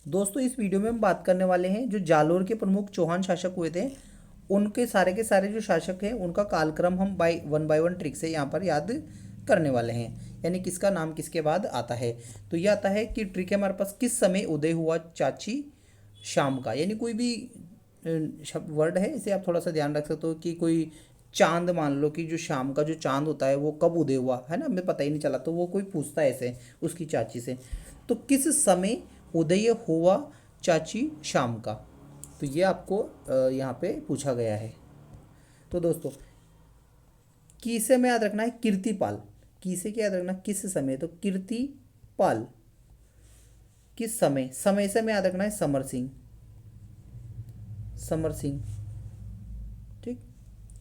दोस्तों इस वीडियो में हम बात करने वाले हैं जो जालोर के प्रमुख चौहान शासक हुए थे, उनके सारे के सारे जो शासक हैं उनका कालक्रम हम बाय वन ट्रिक से यहाँ पर याद करने वाले हैं, यानी किसका नाम किसके बाद आता है। तो ये आता है कि ट्रिक है हमारे पास, किस समय उदय हुआ चाची शाम का, यानी कोई भी वर्ड है इसे आप थोड़ा सा ध्यान रख सकते हो कि कोई चांद मान लो कि जो शाम का जो चांद होता है वो कब उदय हुआ है ना, हमें पता ही नहीं चला, तो वो कोई पूछता है ऐसे उसकी चाची से, तो किस समय उदय हुआ चाची शाम का। तो ये आपको यहाँ पे पूछा गया है। तो दोस्तों किसे में याद रखना है, कीर्तिपाल। किसे क्या याद रखना, किस समय, तो कीर्तिपाल। किस समय, समय से में याद रखना है समर सिंह, समर सिंह। ठीक।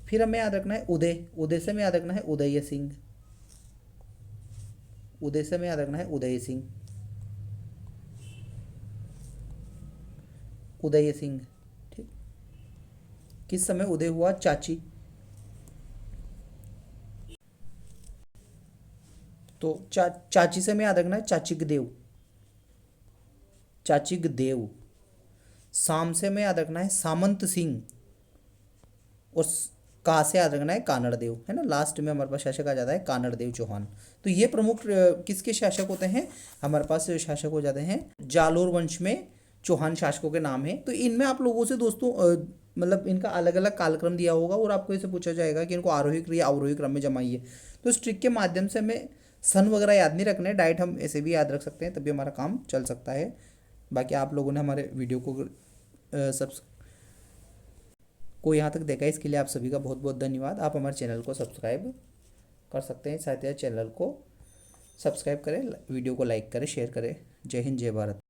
फिर हमें याद रखना है उदय, उदय से में याद रखना है उदय सिंह, उदय से में याद रखना है उदय सिंह, उदय सिंह। ठीक। किस समय उदय हुआ चाची, तो चाची से में याद रखना है चाचिक देव, चाचिक देव। शाम से में याद रखना है सामंत सिंह, और का से याद रखना है कानड़ देव, है ना, लास्ट में हमारे पास शासक आ जाता है कानड़ देव चौहान। तो ये प्रमुख किसके शासक होते हैं, हमारे पास शासक हो जाते हैं जालोर वंश में चौहान शासकों के नाम है। तो इनमें आप लोगों से दोस्तों मतलब इनका अलग अलग कालक्रम दिया होगा और आपको इसे पूछा जाएगा कि इनको आरोही क्रम या अवरोही क्रम में जमाइए। तो इस ट्रिक के माध्यम से हमें सन वगैरह याद नहीं रखने, डायरेक्ट हम ऐसे भी याद रख सकते हैं, तभी हमारा काम चल सकता है। बाकी आप लोगों ने हमारे वीडियो सब को यहाँ तक देखा है, इसके लिए आप सभी का बहुत बहुत धन्यवाद। आप हमारे चैनल को सब्सक्राइब कर सकते हैं, साथ ही चैनल को सब्सक्राइब करें, वीडियो को लाइक करें, शेयर करें। जय हिंद, जय भारत।